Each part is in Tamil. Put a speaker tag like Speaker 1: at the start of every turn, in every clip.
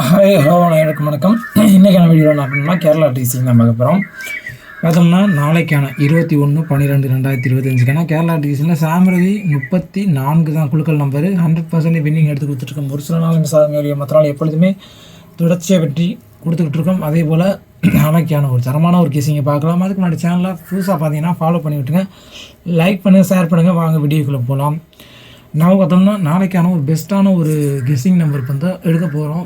Speaker 1: ஹாய் ஹலோ அனைவருக்கும் வணக்கம். இன்றைக்கான வீடியோ என்ன அப்படின்னா கேரளா டிசி தான் பார்க்க போகிறோம். பார்த்தோம்னா நாளைக்கான 21/12/2025 கேரளா டிசியில் சாம்ரதி 34 தான் குழுக்கள் நம்பரு. 100% வின்னிங் எடுத்து கொடுத்துட்ருக்கோம். ஒரு சில நாள் சாதனை மற்ற நாள் எப்பொழுதுமே தொடர்ச்சியாக வெற்றி கொடுத்துக்கிட்டு இருக்கோம். அதே போல் நாளைக்கான ஒரு தரமான ஒரு கேசிங்கை பார்க்கலாம். அதுக்கு முன்னாடி சேனலில் புதுசாக பார்த்தீங்கன்னா ஃபாலோ பண்ணி விட்டுங்க, லைக் பண்ணுங்கள், ஷேர் பண்ணுங்கள். வாங்க வீடியோக்குள்ளே போகலாம். நான் பார்த்தோம்னா நாளைக்கான ஒரு பெஸ்ட்டான ஒரு கெஸ்ஸிங் நம்பர் வந்து எடுக்க போகிறோம்.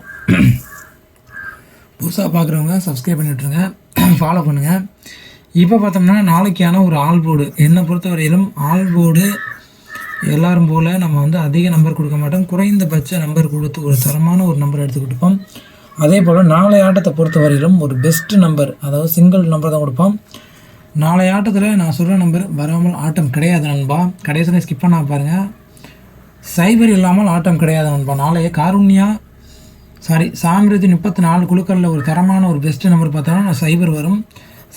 Speaker 1: புதுசாக பார்க்குறவங்க சப்ஸ்கிரைப் பண்ணி விட்ருங்க, ஃபாலோ பண்ணுங்கள். இப்போ பார்த்தோம்னா நாளைக்கான ஒரு ஆல் போர்டு என்னை பொறுத்தவரையிலும் ஆல் போர்டு எல்லோரும் போல் நம்ம வந்து அதிக நம்பர் கொடுக்க மாட்டோம். குறைந்தபட்ச நம்பர் கொடுத்து ஒரு தரமான ஒரு நம்பர் எடுத்து கொடுப்போம். அதே போல் நாளை ஆட்டத்தை பொறுத்தவரையிலும் ஒரு பெஸ்ட்டு நம்பர், அதாவது சிங்கிள் நம்பர் தான் கொடுப்போம். நாளை ஆட்டத்தில் நான் சொல்கிற நம்பர் வராமல் ஆட்டம் கிடையாது நண்பா. கடைசியில் ஸ்கிப் பண்ண பாருங்கள். சைபர் இல்லாமல் ஆட்டம் கிடையாது நண்பா. நாளைய சாம்ரதி 34 குழுக்களில் ஒரு தரமான ஒரு பெஸ்ட்டு நம்பர் பார்த்தோன்னா சைபர் வரும்.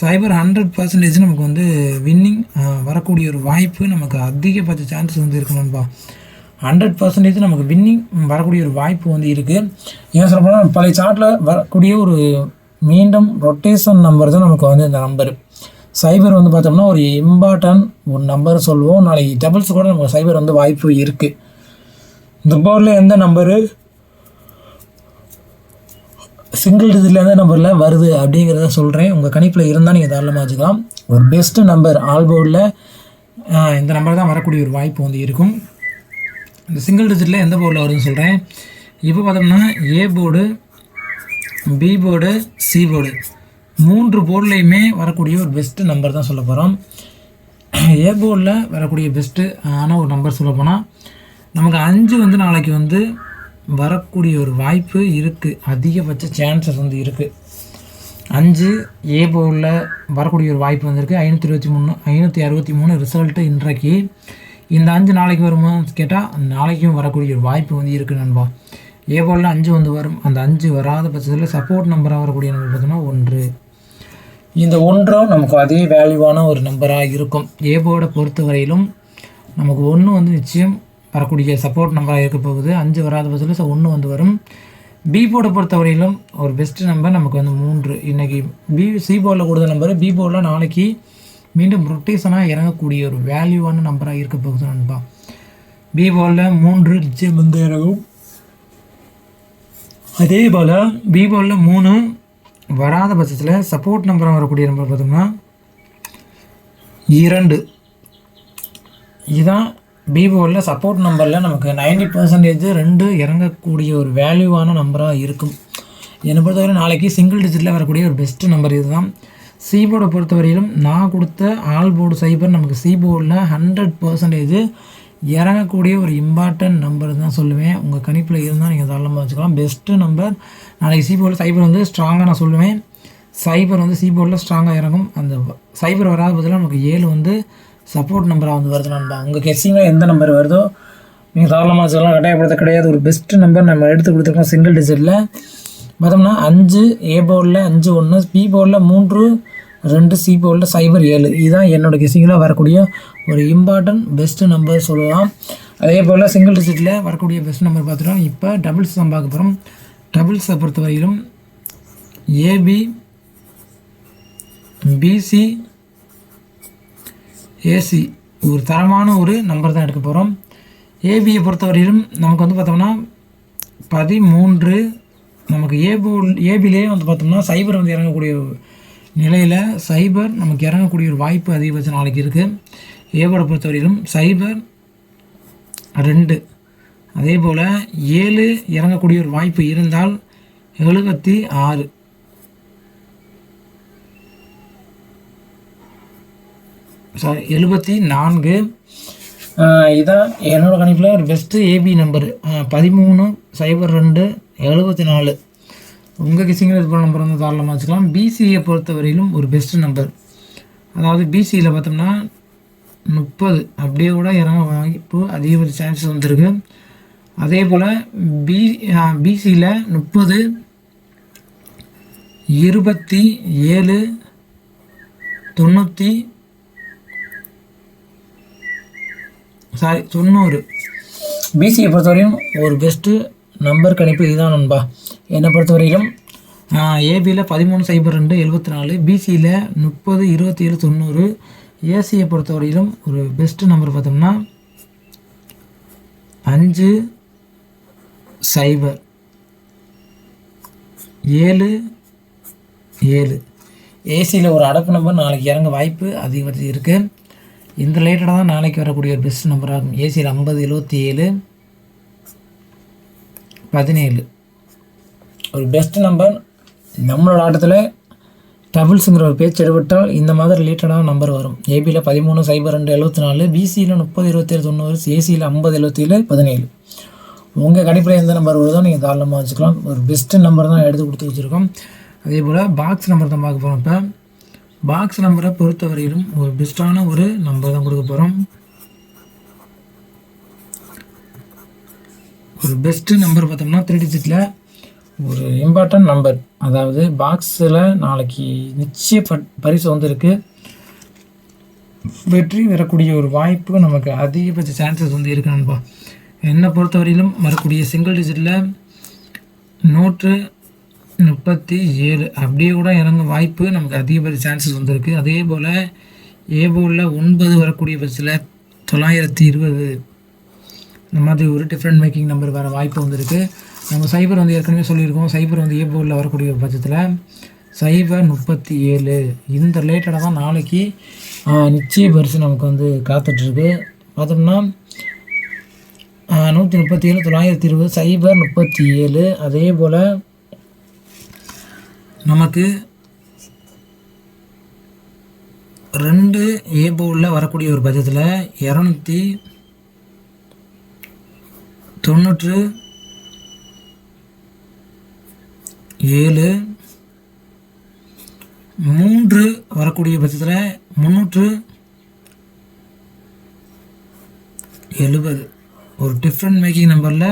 Speaker 1: சைபர் 100% நமக்கு வந்து வின்னிங் வரக்கூடிய ஒரு வாய்ப்பு நமக்கு அதிகபட்ச சான்சஸ் வந்து இருக்குது நண்பா. 100% நமக்கு வின்னிங் வரக்கூடிய ஒரு வாய்ப்பு வந்து இருக்குது. ஏன் சொல்ல போனால் பழைய சார்ட்டில் வரக்கூடிய ஒரு மீண்டும் ரொட்டேஷன் நம்பர் தான் நமக்கு வந்து இந்த நம்பர். சைபர் வந்து பார்த்தோம்னா ஒரு இம்பார்ட்டன்ட் ஒரு நம்பர் சொல்லுவோம். நாளைக்கு டபுள்ஸ் கூட நமக்கு சைபர் வந்து வாய்ப்பு இருக்குது. இந்த போர்டில் எந்த நம்பரு சிங்கிள் டிஜிட்டில் எந்த நம்பரில் வருது அப்படிங்கிறத சொல்கிறேன். உங்கள் கணிப்பில் இருந்தால் நீங்கள் தாராளமாக வச்சுக்கலாம். ஒரு பெஸ்ட்டு நம்பர் ஆல் போர்டில் இந்த நம்பர் தான் வரக்கூடிய ஒரு வாய்ப்பு வந்து இருக்கும். இந்த சிங்கிள் டிஜிட்டில் எந்த போர்டில் வருதுன்னு சொல்கிறேன். இப்போ பார்த்தோம்னா A board, B board, C board 3 போர்ட்லேயுமே வரக்கூடிய ஒரு பெஸ்ட்டு நம்பர் தான் சொல்ல போகிறோம். ஏ போர்டில் வரக்கூடிய பெஸ்ட்டு ஒரு நம்பர் சொல்ல போனால் நமக்கு 5 வந்து நாளைக்கு வந்து வரக்கூடிய ஒரு வாய்ப்பு இருக்குது. அதிகபட்ச சான்சஸ் வந்து இருக்குது. 5 ஏ போர்டில் வரக்கூடிய ஒரு வாய்ப்பு வந்துருக்கு. 563 ரிசல்ட்டு இன்றைக்கு. இந்த 5 நாளைக்கு வருமா கேட்டால் நாளைக்கும் வரக்கூடிய ஒரு வாய்ப்பு வந்து இருக்குது நண்பா. ஏ போர்டில் 5 வந்து வரும். அந்த 5 வராத பட்சத்தில் சப்போர்ட் நம்பராக வரக்கூடிய நம்பர் பார்த்தோன்னா 1. இந்த 1 நமக்கு அதே வேல்யூவான ஒரு நம்பராக இருக்கும். ஏ போர்டை பொறுத்தவரையிலும் நமக்கு 1 வந்து நிச்சயம் வரக்கூடிய சப்போர்ட் நம்பராக இருக்க போகுது. 5 வராத பட்சத்தில் 1 வந்து வரும். பி போர்டை பொறுத்தவரையிலும் ஒரு பெஸ்ட்டு நம்பர் நமக்கு வந்து 3. இன்றைக்கி சி போர்டில் கொடுத்த நம்பர் பி போர்டில் நாளைக்கு மீண்டும் ரொட்டேஷனாக இறங்கக்கூடிய ஒரு வேல்யூவான நம்பராக இருக்க போகுது நண்பா. பி போர்டில் 3 நிச்சயம் வந்து இறங்கும். அதே போல் பி போர்டில் 3 வராத பட்சத்தில் சப்போர்ட் நம்பராக வரக்கூடிய நம்பர் பார்த்தோம்னா 2. இதுதான் பி போர்டில் சப்போர்ட் நம்பரில் நமக்கு 90% 2 இறங்கக்கூடிய ஒரு வேல்யூவான நம்பராக இருக்கும். என்னை பொறுத்தவரை நாளைக்கு சிங்கிள் டிஜிட்டில் வரக்கூடிய ஒரு பெஸ்ட்டு நம்பர் இது தான். சி போர்டை பொறுத்தவரையிலும் நான் கொடுத்த ஆல் போர்டு சைபர் நமக்கு சி போர்டில் 100% இறங்கக்கூடிய ஒரு இம்பார்ட்டன்ட் நம்பர் தான் சொல்லுவேன். உங்கள் கணிப்பில் இருந்தால் நீங்கள் தாராளமாக வச்சுக்கலாம். பெஸ்ட்டு நம்பர் நாளைக்கு சி போர்டில் சைபர் வந்து ஸ்ட்ராங்காக நான் சொல்லுவேன். சைபர் வந்து சி போர்டில் ஸ்ட்ராங்காக இறங்கும். அந்த சைபர் வராத பதிலாக நமக்கு 7 வந்து சப்போர்ட் நம்பராக வந்து வருது நண்பா. உங்கள் கெஸ்ஸிங்கில் எந்த நம்பர் வருதோ நீங்கள் தாராளமாக வச்சுக்கலாம். கட்டாயப்படுத்த கிடையாது. ஒரு பெஸ்ட்டு நம்பர் நம்ம எடுத்து கொடுத்துருக்கோம் சிங்கிள் டிஜிட்டில். பார்த்தோம்னா 5 ஏ போர்டில் 5 1, பி போர்டில் 3 2, சி போர்டில் 0 7. இதுதான் என்னோடய கெஸ்ஸிங்கில் வரக்கூடிய ஒரு இம்பார்ட்டன்ட் பெஸ்ட்டு நம்பர் சொல்லலாம். அதே போல் சிங்கிள் டிஜிட்டில் வரக்கூடிய பெஸ்ட் நம்பர் பார்த்துட்டோம். இப்போ டபுள்ஸ் தான் பார்க்க போகிறோம். டபுள்ஸை பொறுத்தவரையிலும் ஏபி, பிசி, ஏசி ஒரு தரமான ஒரு நம்பர் தான் எடுக்க போகிறோம். ஏபியை பொறுத்தவரையிலும் நமக்கு வந்து பார்த்தோம்னா 13. நமக்கு ஏபிலே வந்து பார்த்தோம்னா சைபர் வந்து இறங்கக்கூடிய நிலையில் சைபர் நமக்கு இறங்கக்கூடிய ஒரு வாய்ப்பு அதிகபட்சம் நாளைக்கு இருக்குது. ஏவோட பொறுத்தவரையிலும் சைபர் 2. அதே போல் 7 இறங்கக்கூடிய ஒரு வாய்ப்பு இருந்தால் 76. சாரி 74. இதான் என்னோடய கணிப்பில் ஒரு பெஸ்ட்டு ஏபி நம்பரு 13 02 74. உங்கள் கிசிங்கில் இது போல் நம்பர் வந்து தாராளமாக வச்சுக்கலாம். பிசியை பொறுத்தவரையிலும் ஒரு பெஸ்ட்டு நம்பர், அதாவது பிசியில் பார்த்தோம்னா 30 அப்படியே கூட இறங்க வாய்ப்பு அதிகபட்ச சான்சஸ் வந்துருக்கு. அதே போல் பிசியில் 30 27 90. பிசியை பொறுத்தவரையும் ஒரு பெஸ்ட்டு நம்பர் கணிப்பு இதுதான் நண்பா. என்னை பொறுத்தவரையிலும் ஏபியில் 130274, பிசியில் 302790, ஏசியை பொறுத்தவரையிலும் ஒரு பெஸ்ட்டு நம்பர் பார்த்தோம்னா 5077. ஏசியில் ஒரு அடப்பு நம்பர் நாளைக்கு இறங்க வாய்ப்பு அதிகபட்சம் இருக்குது. இந்த ரிலேட்டடாக தான் நாளைக்கு வரக்கூடிய ஒரு பெஸ்ட் நம்பராக இருக்கும். ஏசியில் 507717 ஒரு பெஸ்ட் நம்பர். நம்மளோட ஆட்டத்தில் டபுள்ஸுங்கிற ஒரு பேச்சு எடுபட்டால் இந்த மாதிரி ரிலேட்டடான நம்பர் வரும். ஏபியில் 130274, பிசியில் 302790, ஏசியில் 507717. உங்கள் கணிப்பில் எந்த நம்பர் வருதோ நீங்கள் தாராளமாக வச்சுக்கலாம். ஒரு பெஸ்ட்டு நம்பர் தான் எடுத்து கொடுத்து வச்சுருக்கோம். அதே போல் பாக்ஸ் நம்பர் தான் பார்க்க போகிறோம். இப்போ பாக்ஸ் நம்பரை பொறுத்தவரையிலும் ஒரு பெஸ்ட்டான ஒரு நம்பர் தான் கொடுக்க போகிறோம். ஒரு பெஸ்ட்டு நம்பர் பார்த்தோம்னா 3 டிஜிட்டில் ஒரு இம்பார்ட்டன்ட் நம்பர். அதாவது பாக்ஸில் நாளைக்கு நிச்சய பரிசு இருக்குது. வெற்றி வரக்கூடிய ஒரு வாய்ப்பு நமக்கு அதிகபட்ச சான்சஸ் இருக்குது நண்பா. என்னை பொறுத்தவரையிலும் வரக்கூடிய சிங்கிள் டிஜிட்டில் 137 அப்படியே கூட இறங்க வாய்ப்பு நமக்கு அதிகபட்ச சான்சஸ் இருக்குது. அதே போல் ஏபோவில் 9 வரக்கூடிய பட்சத்தில் 920 இந்த மாதிரி ஒரு டிஃப்ரெண்ட் மேக்கிங் நம்பர் வர வாய்ப்பு இருக்குது. நம்ம சைபர் ஏற்கனவே சொல்லியிருக்கோம். சைபர் ஏபோவில் வரக்கூடிய பட்சத்தில் 037 இந்த ரிலேட்டடாக தான் நாளைக்கு நிச்சய பரிசு நமக்கு காத்துட்ருக்கு. பார்த்தோம்னா 137 920 037. அதே போல் நமக்கு 2 ஏபோவில் வரக்கூடிய ஒரு பட்சத்தில் 297 3 வரக்கூடிய பட்சத்தில் 370 ஒரு டிஃப்ரெண்ட் மேக்கிங் நம்பரில்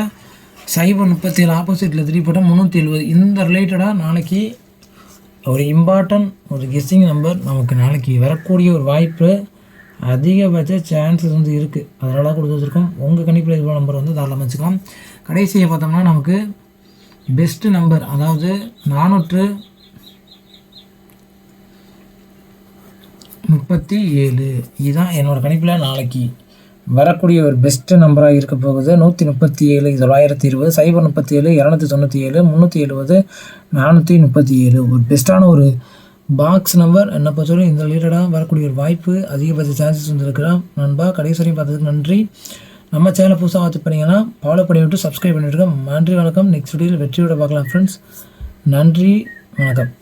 Speaker 1: 037 ஆப்போசிட்டில் 3 போட்டால் 370. இந்த ரிலேட்டடாக நாளைக்கு ஒரு இம்பார்ட்டன்ட் ஒரு கெஸ்ஸிங் நம்பர் நமக்கு நாளைக்கு வரக்கூடிய ஒரு வாய்ப்பு அதிகபட்ச சான்சஸ் இருக்குது. அதனால் கொடுத்து வச்சுருக்கோம். உங்கள் கணிப்பில் இது நம்பர் தாராளமாக வச்சுக்கலாம். கடைசியை பார்த்தோம்னா நமக்கு பெஸ்ட்டு நம்பர், அதாவது 437. இதுதான் என்னோடய கணிப்பில் நாளைக்கு வரக்கூடிய ஒரு பெஸ்ட்டு நம்பராக இருக்க போகுது. 137 920 037 297 370 437 ஒரு பெஸ்ட்டான ஒரு பாக்ஸ் நம்பர். என்னை பொறுத்தவரை இந்த ரிலேட்டடாக வரக்கூடிய ஒரு வாய்ப்பு அதிகபட்ச சான்சஸ் இருக்கிறான் நண்பா. கடைசி வரையும் பார்த்ததுக்கு நன்றி. நம்ம சேனலை புதுசாக வாட்ச் பண்ணிங்கன்னா ஃபாலோ பண்ணி விட்டு சப்ஸ்கிரைப் பண்ணிவிட்டு நன்றி, வணக்கம். நெக்ஸ்ட் வீடியோவில் வெற்றியோட பார்க்கலாம் ஃப்ரெண்ட்ஸ். நன்றி, வணக்கம்.